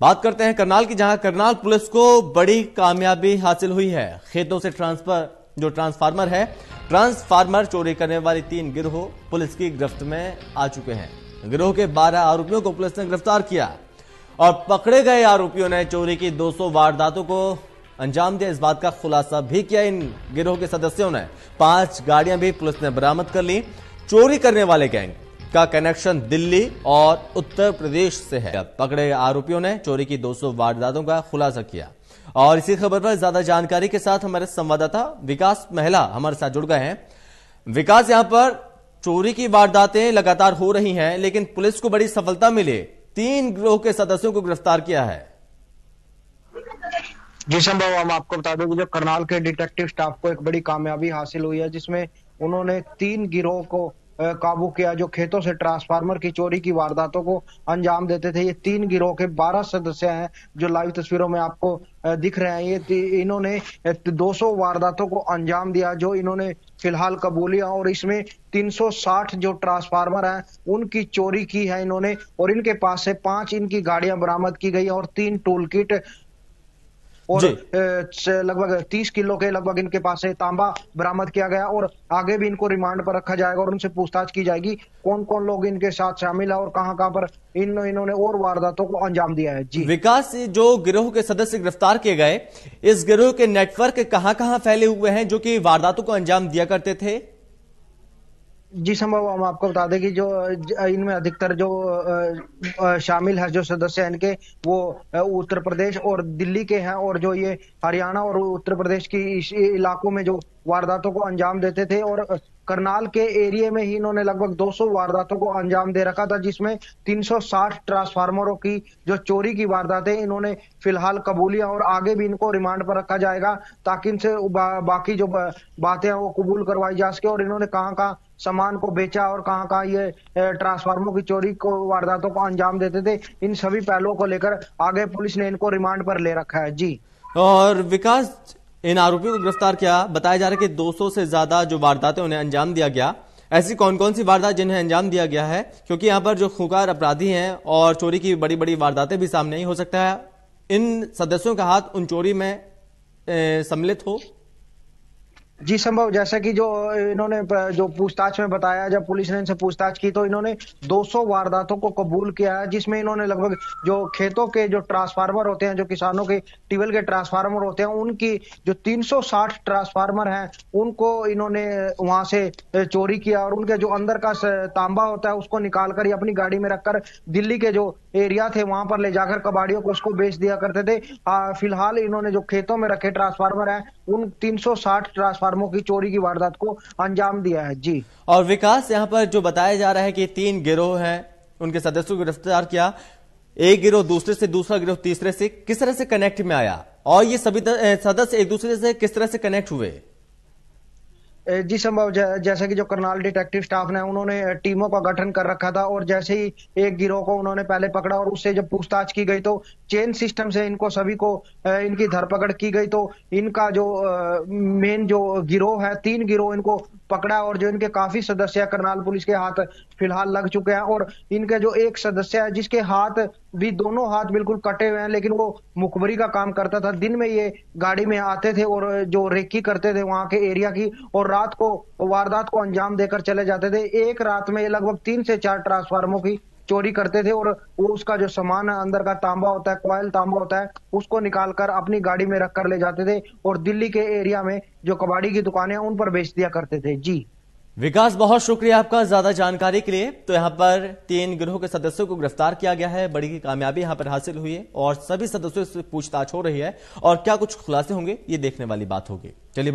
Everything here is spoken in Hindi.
बात करते हैं करनाल की, जहां करनाल पुलिस को बड़ी कामयाबी हासिल हुई है। खेतों से ट्रांसफार्मर है, ट्रांसफार्मर चोरी करने वाली 3 गिरोह पुलिस की गिरफ्त में आ चुके हैं। गिरोह के 12 आरोपियों को पुलिस ने गिरफ्तार किया और पकड़े गए आरोपियों ने चोरी की 200 वारदातों को अंजाम दिया। इस बात का खुलासा भी किया इन गिरोह के सदस्यों ने। 5 गाड़ियां भी पुलिस ने बरामद कर ली। चोरी करने वाले गैंग का कनेक्शन दिल्ली और उत्तर प्रदेश से है। पकड़े आरोपियों ने चोरी की 200 वारदातों का खुलासा किया। और इसी खबर पर ज्यादा जानकारी के साथ हमारे संवाददाता विकास महिला हमारे साथ जुड़ गए हैं। विकास, यहां पर चोरी की वारदातें लगातार हो रही हैं, लेकिन पुलिस को बड़ी सफलता मिली, 3 गिरोह के सदस्यों को गिरफ्तार किया है। जी संभव, हम आपको बता दें कि जो करनाल के डिटेक्टिव स्टाफ को एक बड़ी कामयाबी हासिल हुई है, जिसमें उन्होंने 3 गिरोह को काबू किया जो खेतों से ट्रांसफार्मर की चोरी की वारदातों को अंजाम देते थे। ये 3 गिरोह के 12 सदस्य हैं जो लाइव तस्वीरों में आपको दिख रहे हैं। ये इन्होंने 200 वारदातों को अंजाम दिया जो इन्होंने फिलहाल कबूलिया, और इसमें 360 जो ट्रांसफार्मर हैं उनकी चोरी की है इन्होंने। और इनके पास से 5 इनकी गाड़ियां बरामद की गई और 3 टूल किट और लगभग 30 किलो के लगभग इनके पास से तांबा बरामद किया गया। और आगे भी इनको रिमांड पर रखा जाएगा और उनसे पूछताछ की जाएगी कौन कौन लोग इनके साथ शामिल है और कहां कहां पर इन्होंने और वारदातों को अंजाम दिया है। जी विकास, जो गिरोह के सदस्य गिरफ्तार किए गए, इस गिरोह के नेटवर्क कहां कहां फैले हुए हैं जो कि वारदातों को अंजाम दिया करते थे? जी संभव, हम आपको बता दें कि जो इनमें अधिकतर जो शामिल है जो सदस्य हैं इनके, वो उत्तर प्रदेश और दिल्ली के हैं, और जो ये हरियाणा और उत्तर प्रदेश की इलाकों में जो वारदातों को अंजाम देते थे। और करनाल के एरिया में ही इन्होंने लगभग 200 वारदातों को अंजाम दे रखा था, जिसमें 360 ट्रांसफार्मरों की जो चोरी की वारदातें इन्होंने फिलहाल कबूलिया, और आगे भी इनको रिमांड पर रखा जाएगा ताकि इनसे बाकी जो बातें हैं वो कबूल करवाई जा सके। और इन्होंने कहां कहां सामान को बेचा और कहां कहां ये ट्रांसफार्मर की चोरी को वारदातों को अंजाम देते थे, इन सभी पहलुओं को लेकर आगे पुलिस ने इनको रिमांड पर ले रखा है। जी और विकास, इन आरोपियों को गिरफ्तार किया, बताया जा रहा है कि 200 से ज्यादा जो वारदातें उन्हें अंजाम दिया गया। ऐसी कौन कौन सी वारदात जिन्हें अंजाम दिया गया है? क्योंकि यहाँ पर जो खूंखार अपराधी हैं और चोरी की बड़ी बड़ी वारदातें भी सामने आई, हो सकता है इन सदस्यों का हाथ उन चोरी में सम्मिलित हो। जी संभव, जैसा कि जो इन्होंने जो पूछताछ में बताया, जब पुलिस ने इनसे पूछताछ की तो इन्होंने 200 वारदातों को कबूल किया है, जिसमें इन्होंने लगभग जो खेतों के जो ट्रांसफार्मर होते हैं, जो किसानों के ट्यूबवेल के ट्रांसफार्मर होते हैं, उनकी जो 360 ट्रांसफार्मर हैं उनको इन्होंने वहां से चोरी किया। और उनके जो अंदर का तांबा होता है उसको निकालकर ये अपनी गाड़ी में रखकर दिल्ली के जो एरिया थे वहां पर ले जाकर कबाड़ियों को उसको बेच दिया करते थे। फिलहाल इन्होंने जो खेतों में रखे ट्रांसफार्मर है उन 360 ट्रांसफार्मरों की चोरी की वारदात को अंजाम दिया है। जी और विकास, यहाँ पर जो बताया जा रहा है कि 3 गिरोह हैं, उनके सदस्यों को गिरफ्तार किया, एक गिरोह दूसरे से, दूसरा गिरोह तीसरे से, किस तरह से कनेक्ट में आया और ये सभी सदस्य एक दूसरे से किस तरह से कनेक्ट हुए? जी संभव, जैसे कि जो करनाल डिटेक्टिव स्टाफ ने उन्होंने टीमों का गठन कर रखा था, और जैसे ही एक गिरोह को उन्होंने पहले पकड़ा और उससे जब पूछताछ की गई तो चेन सिस्टम से इनको सभी को इनकी धरपकड़ की गई। तो इनका जो मेन जो गिरोह है, 3 गिरोह इनको पकड़ा, और जो इनके काफी सदस्य करनाल पुलिस के हाथ फिलहाल लग चुके हैं। और इनके जो एक सदस्य है जिसके हाथ भी, दोनों हाथ बिल्कुल कटे हुए हैं, लेकिन वो मुखबरी का काम करता था। दिन में ये गाड़ी में आते थे और जो रेकी करते थे वहां के एरिया की, और रात को वारदात को अंजाम देकर चले जाते थे। एक रात में लगभग 3 से 4 ट्रांसफार्मरों की चोरी करते थे, और वो उसका जो सामान अंदर का तांबा होता है, कॉयल तांबा होता है, उसको निकालकर अपनी गाड़ी में रख कर ले जाते थे और दिल्ली के एरिया में जो कबाड़ी की दुकानें उन पर बेच दिया करते थे। जी विकास, बहुत शुक्रिया आपका ज्यादा जानकारी के लिए। तो यहाँ पर 3 गिरोह के सदस्यों को गिरफ्तार किया गया है, बड़ी कामयाबी यहाँ पर हासिल हुई है और सभी सदस्यों से पूछताछ हो रही है और क्या कुछ खुलासे होंगे ये देखने वाली बात होगी। चलिए